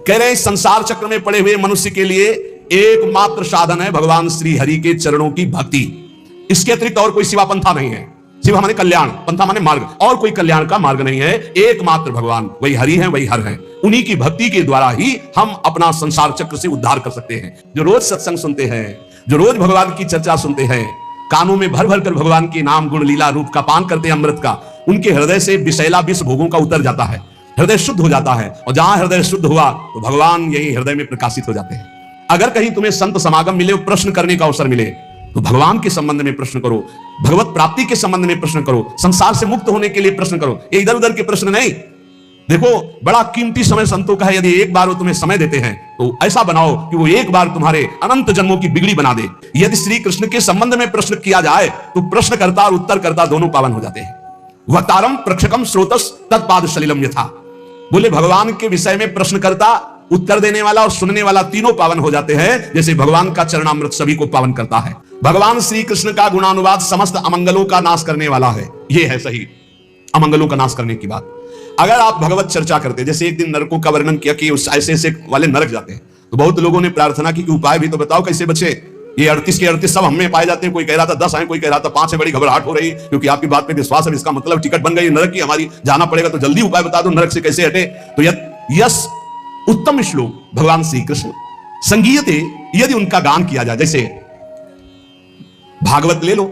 कह रहे हैं संसार चक्र में पड़े हुए मनुष्य के लिए एकमात्र साधन है भगवान श्री हरि के चरणों की भक्ति। इसके अतिरिक्त और कोई सिवा पंथा नहीं है। सिवा हमारे कल्याण, पंथा माने मार्ग, और कोई कल्याण का मार्ग नहीं है। एकमात्र भगवान वही हरि है, वही हर है। उन्हीं की भक्ति के द्वारा ही हम अपना संसार चक्र से उद्धार कर सकते हैं। जो रोज सत्संग सुनते हैं, जो रोज भगवान की चर्चा सुनते हैं, कानों में भर भर कर भगवान के नाम गुण लीला रूप का पान करते हैं अमृत का, उनके हृदय से विषैला विष भोगों का उतर जाता है, हृदय शुद्ध हो जाता है। और जहां हृदय शुद्ध हुआ तो भगवान यही हृदय में प्रकाशित हो जाते हैं। अगर कहीं तुम्हें संत समागम मिले, प्रश्न करने का अवसर मिले, तो भगवान के संबंध में प्रश्न करो, भगवत प्राप्ति के संबंध में प्रश्न करो, संसार से मुक्त होने के लिए प्रश्न करो। ये इधर उधर के प्रश्न नहीं। देखो, बड़ा कीमती समय संतों का है। यदि एक बार वो तुम्हें समय देते हैं तो ऐसा बनाओ कि वो एक बार तुम्हारे अनंत जन्मों की बिगड़ी बना दे। यदि श्री कृष्ण के संबंध में प्रश्न किया जाए तो प्रश्नकर्ता और उत्तरकर्ता दोनों पावन हो जाते हैं। वक्तारम प्रक्षकम श्रोतस तत्पाद सलिलम यथा। बोले भगवान के विषय में प्रश्नकर्ता, उत्तर देने वाला और सुनने वाला तीनों पावन हो जाते हैं, जैसे भगवान का चरणामृत सभी को पावन करता है। भगवान श्री कृष्ण का गुणानुवाद समस्त अमंगलों का नाश करने वाला है। यह है सही अमंगलों का नाश करने की बात। अगर आप भगवत चर्चा करते, जैसे एक दिन नरकों का वर्णन किया कि उस ऐसे ऐसे वाले नरक जाते हैं, तो बहुत लोगों ने प्रार्थना की कि उपाय भी तो बताओ कैसे बचे। ये 38 के 38 सब हमें पाए जाते हैं। कोई कह रहा था 10 हैं, कोई कह रहा था 5 है। बड़ी घबराहट हो रही क्योंकि आपकी बात पे विश्वास है, इसका मतलब टिकट बन गई नरक की हमारी, जाना पड़ेगा। तो जल्दी उपाय बता दो नरक से कैसे हटे। तो यस उत्तम श्लोक भगवान श्री कृष्ण संगीयते, यदि उनका गान किया जाए, जैसे भागवत ले लो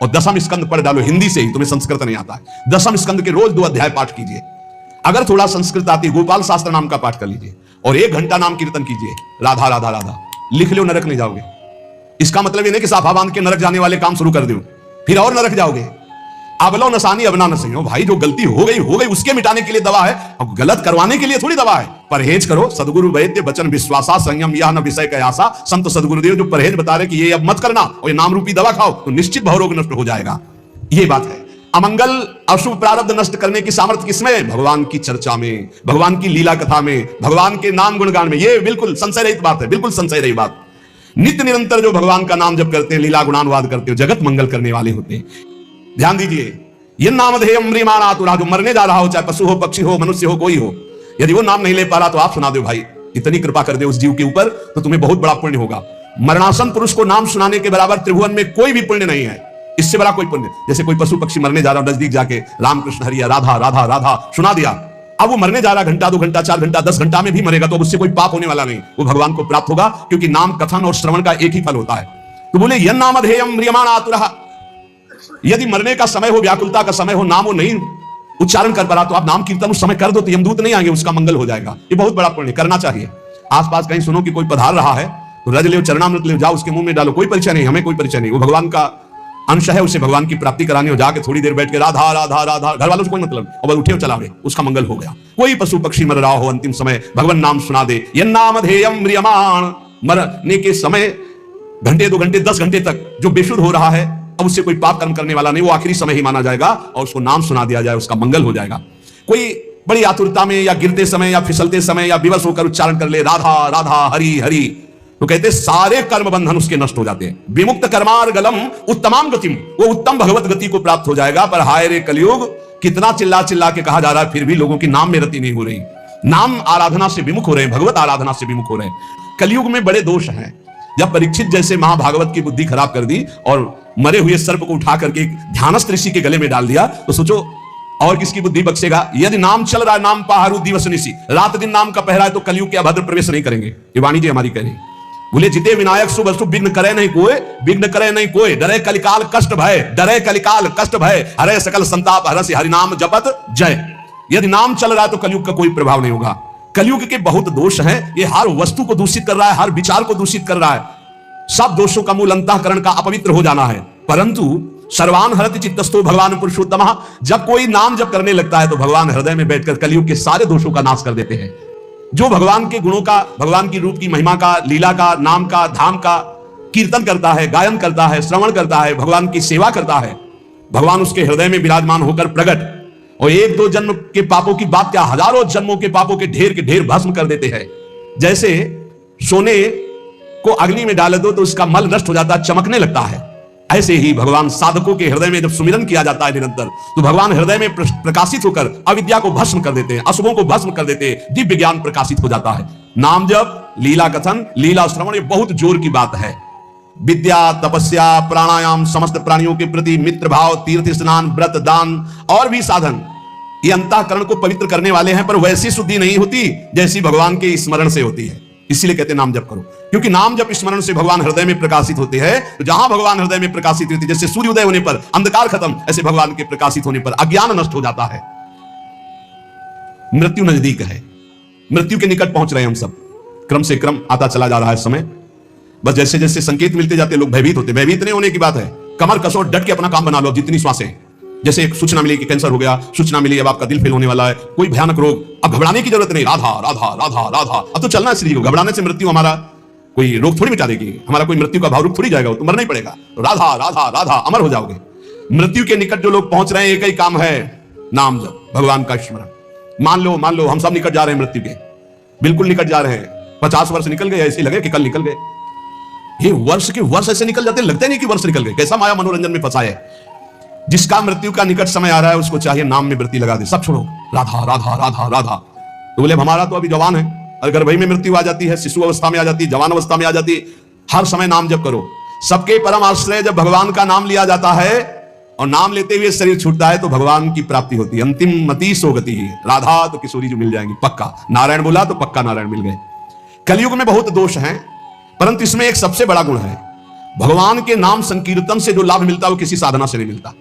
और 10वें स्कंद पढ़ डालो हिंदी से ही, तुम्हें संस्कृत नहीं आता है। 10वें स्कंद के रोज 2 अध्याय पाठ कीजिए। अगर थोड़ा संस्कृत आती, गोपाल शास्त्र नाम का पाठ कर लीजिए और 1 घंटा नाम कीर्तन कीजिए, राधा राधा राधा, लिख लो, नरक नहीं जाओगे। इसका मतलब ये नहीं कि साफा बांध के नरक जाने वाले काम शुरू कर दो फिर और नरक जाओगे। अबलो नसानी अबना नसई हो भाई, जो गलती हो गई उसके मिटाने के लिए दवा है, और गलत करवाने के लिए थोड़ी दवा है। परहेज करो, सदगुरु वैद्य वचन विश्वासा संयम यह न विषय कयासा। संत सदगुरुदेव जो परहेज बता रहे कि ये अब मत करना और ये नाम रूपी दवा खाओ, तो निश्चित भवरोग नष्ट हो जाएगा। ये बात है। अमंगल अशुभ प्रारब्ध नष्ट करने की सामर्थ्य किसमें? भगवान की चर्चा में, भगवान की लीला कथा में, भगवान के नाम गुणगान में। ये बिल्कुल संशय रहित बात है, बिल्कुल संशय रहित बात। नित्य निरंतर जो भगवान का नाम जप करते हैं, लीला गुणानुवाद करते हो, जगत मंगल करने वाले होते हैं। ध्यान दीजिए, ये नामधेयम म्रियमाण आतुरा, जो मरने जा रहा हो, चाहे पशु हो, पक्षी हो, मनुष्य हो, कोई हो, यदि वो नाम नहीं ले पा रहा तो आप सुना दो भाई। इतनी कृपा कर दे उस जीव के ऊपर तो तुम्हें बहुत बड़ा पुण्य होगा। मरणासन पुरुष को नाम सुनाने के बराबर त्रिभुवन में कोई भी पुण्य नहीं है, इससे बड़ा कोई पुण्य। जैसे कोई पशु पक्षी मरने जा रहा, नजदीक जाके राम कृष्ण हरि राधा राधा राधा सुना दिया, अब वो मरने जा रहा, घंटा 2 घंटा 4 घंटा 10 घंटा में भी मरेगा तो उससे कोई पाप होने वाला नहीं, वो भगवान को प्राप्त होगा, क्योंकि नाम कथन और श्रवण का एक ही फल होता है। तो बोले यन नामधेयम म्रियमाण आतुरः, यदि मरने का समय हो, व्याकुलता का समय हो, नाम हो नहीं उच्चारण कर पा तो आप नाम कीर्तन उस समय कर दो, तो यमदूत नहीं आएंगे, उसका मंगल हो जाएगा। ये बहुत बड़ा पुण्य करना चाहिए। आसपास कहीं सुनो कि कोई पधार रहा है तो रज ले, चरणामृत ले, जाओ उसके मुंह में डालो, कोई परिचय नहीं, हमें कोई परिचय नहीं, वो भगवान का अंश है, उसे भगवान की प्राप्ति करानी हो, जाके थोड़ी देर बैठ के राधा राधा राधा, घर वालों से कोई मतलब, और उठे चला रहे, उसका मंगल हो गया। कोई पशु पक्षी मर रहा हो, अंतिम समय भगवान नाम सुना दे, यन नामधेयम म्रियमाण, मरने के समय घंटे 2 घंटे 10 घंटे तक जो बेशुद्ध हो रहा है, अब उससे कोई पाप कर्म करने वाला नहीं, वो आखिरी समय ही माना जाएगा और उसको नाम सुना दिया जाए, उसका मंगल हो जाएगा। कोई बड़ी आतुरता में या गिरते समय या फिसलते समय या विवश होकर उच्चारण कर ले राधा राधा हरि हरि, तो कहते सारे कर्म बंधन उसके नष्ट हो जाते हैं। विमुक्त कर्मार्गलम उत्तमाम गतिम, वो उत्तम भगवत गति को प्राप्त हो जाएगा। पर हाय रे कलयुग, कितना चिल्ला चिल्ला के कहा जा रहा है, फिर भी लोगों की नाम में रति नहीं हो रही, नाम आराधना से विमुख हो रहे हैं, भगवत आराधना से विमुख हो रहे हैं। कलयुग में बड़े दोष हैं। जब परीक्षित जैसे महाभागवत की बुद्धि खराब कर दी और मरे हुए सर्प को उठा करके ध्यानस्थ ऋषि के गले में डाल दिया, तो सोचो और किसकी बुद्धि बख्शेगा। यदि नाम चल रहा है, नाम पहाड़ू दिवस निशी, रात दिन नाम का पहरा है, तो कलयुग के अभद्र प्रवेश नहीं करेंगे। ये वाणी जी हमारी कह रही। बोले जिते विनायक शुभ अशुभ विघ्न करे नहीं कोई, विघ्न करे नहीं कोई, डरे कलिकाल कष्ट भय, डरे कलिकाल कष्ट भय, हरे सकल संताप हरसि हरि नाम जपत जय। यदि नाम चल रहा है तो कलयुग का कोई प्रभाव नहीं होगा। कलयुग के बहुत दोष हैं, ये हर वस्तु को दूषित कर रहा है, हर विचार को दूषित कर रहा है। सब दोषों का मूल अंतःकरण का अपवित्र हो जाना है। परंतु सर्वान हरति चित्तस्थो भगवान पुरुषोत्तमः, जब कोई नाम जब करने लगता है तो भगवान हृदय में बैठकर कलयुग के सारे दोषों का नाश कर देते हैं। जो भगवान के गुणों का, भगवान की रूप की महिमा का, लीला का, नाम का, धाम का कीर्तन करता है, गायन करता है, श्रवण करता है, भगवान की सेवा करता है, भगवान उसके हृदय में विराजमान होकर प्रकट, और 1-2 जन्म के पापों की बात क्या, हजारों जन्मों के पापों के ढेर भस्म कर देते हैं। जैसे सोने को अग्नि में डाल दो तो उसका मल नष्ट हो जाता है, चमकने लगता है। ऐसे ही भगवान साधकों के हृदय में जब सुमिरन किया जाता है निरंतर, तो भगवान हृदय में प्रकाशित होकर अविद्या को भस्म कर देते हैं, अशुभों को भस्म कर देते हैं, दिव्य ज्ञान प्रकाशित हो जाता है। नाम जप, लीला कथन, लीला श्रवण, ये बहुत जोर की बात है। विद्या, तपस्या, प्राणायाम, समस्त प्राणियों के प्रति मित्र भाव, तीर्थ स्नान, व्रत, दान और भी साधन, ये अंतःकरण को पवित्र करने वाले हैं, पर वैसी शुद्धि नहीं होती जैसी भगवान के स्मरण से होती है। इसीलिए कहते हैं नाम जप करो, क्योंकि नाम जप स्मरण से भगवान हृदय में प्रकाशित होते हैं। तो जहां भगवान हृदय में प्रकाशित होते, जैसे सूर्योदय होने पर अंधकार खत्म, ऐसे भगवान के प्रकाशित होने पर अज्ञान नष्ट हो जाता है। मृत्यु नजदीक है, मृत्यु के निकट पहुंच रहे हैं हम सब, क्रम से क्रम आता चला जा रहा है समय। बस जैसे जैसे संकेत मिलते जाते लोग भयभीत होते। भयभीत नहीं होने की बात है, कमर कसो, डट के अपना काम बना लो, जितनी श्वासें। जैसे एक सूचना मिली कि कैंसर हो गया, सूचना मिली अब आपका दिल फेल होने वाला है, कोई भयानक रोग, अब घबराने की जरूरत नहीं। राधा राधा राधा राधा, अब तो चलना है श्री को। घबराने से मृत्यु हमारा कोई रोग थोड़ी मिटा देगी, हमारा कोई मृत्यु का भाव रूप थोड़ी जाएगा, तो मरना ही पड़ेगा। तो राधा राधा राधा, अमर हो जाओगे। मृत्यु के निकट जो लोग पहुंच रहे हैं, एक ही काम है, नाम जप, भगवान का स्मरण। मान लो हम सब निकट जा रहे हैं मृत्यु के, बिल्कुल निकट जा रहे हैं। 50 वर्ष निकल गए, ऐसे लगे कि कल निकल गए। ये वर्ष के वर्ष ऐसे निकल जाते, लगता नहीं कि वर्ष निकल गए। कैसा माया मनोरंजन में फंसा है। जिसका मृत्यु का निकट समय आ रहा है, उसको चाहिए नाम में वृत्ति लगा दे, सब छोड़ो, राधा राधा राधा राधा। तो बोले हमारा तो अभी जवान है, अगर गर्भ में मृत्यु आ जाती है, शिशु अवस्था में आ जाती है, जवान अवस्था में आ जाती है, हर समय नाम जप करो। सबके परम आश्रय जब भगवान का नाम लिया जाता है और नाम लेते हुए शरीर छूटता है, तो भगवान की प्राप्ति होती है। अंतिम मति सो गति है। राधा तो किशोरी जो मिल जाएंगी पक्का, नारायण बोला तो पक्का नारायण मिल गए। कलयुग में बहुत दोष हैं, परंतु इसमें एक सबसे बड़ा गुण है, भगवान के नाम संकीर्तन से जो लाभ मिलता है वो किसी साधना से नहीं मिलता।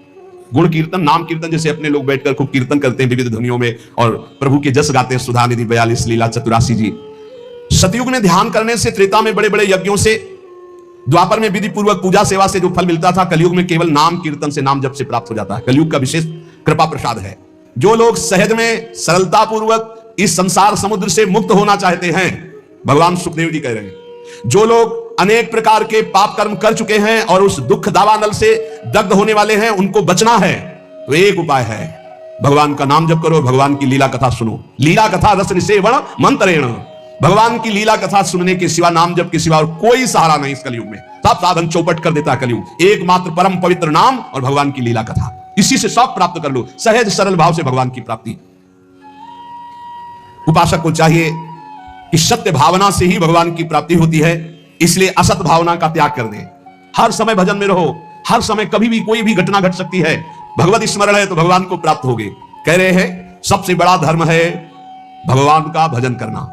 गुण कीर्तन, नाम कीर्तन, जैसे अपने लोग बैठकर खूब कीर्तन करते हैं विविध ध्वनियों में और प्रभु के जस गाते हैं, सुधा निधि 42 लीला 84 जी। सतयुग में ध्यान करने से, त्रेता में बड़े बड़े यज्ञों से, द्वापर में विधि पूर्वक पूजा सेवा से जो फल मिलता था, कलयुग में केवल नाम कीर्तन से, नाम जप से प्राप्त हो जाता है। कलयुग का विशेष कृपा प्रसाद है। जो लोग सहज में सरलता पूर्वक इस संसार समुद्र से मुक्त होना चाहते हैं, भगवान सुखदेव जी कह रहे हैं, जो लोग अनेक प्रकार के पाप कर्म कर चुके हैं और उस दुख दावानल से दग्ध होने वाले हैं, उनको बचना है तो एक उपाय है, भगवान का नाम जप करो, भगवान की लीला कथा सुनो। लीला कथा रस निसेवण मंत्रेण, भगवान की लीला कथा सुनने के सिवा, नाम जप के सिवा और कोई सहारा नहीं इस कलयुग में। सब साधन चौपट कर देता है कलयुग। एकमात्र परम पवित्र नाम और भगवान की लीला कथा, इसी से सब प्राप्त कर लो, सहज सरल भाव से भगवान की प्राप्ति। उपासक को चाहिए कि सत्य भावना से ही भगवान की प्राप्ति होती है, इसलिए असत भावना का त्याग कर दे। हर समय भजन में रहो, हर समय कभी भी कोई भी घटना घट सकती है, भगवत स्मरण है तो भगवान को प्राप्त होगे। कह रहे हैं सबसे बड़ा धर्म है भगवान का भजन करना।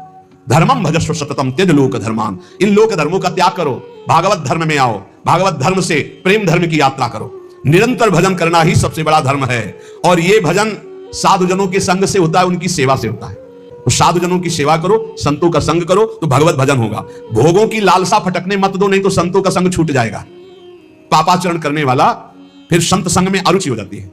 धर्मम भजस्व सततम त्यज लोक धर्मान, इन लोक धर्मों का त्याग करो, भागवत धर्म में आओ, भागवत धर्म से प्रेम धर्म की यात्रा करो। निरंतर भजन करना ही सबसे बड़ा धर्म है, और यह भजन साधुजनों के संग से होता है, उनकी सेवा से होता है। तो साधुजनों की सेवा करो, संतों का संग करो, तो भगवत भजन होगा। भोगों की लालसा फटकने मत दो, नहीं तो संतों का संग छूट जाएगा। पापाचरण करने वाला फिर संत संग में अरुचि हो जाती है।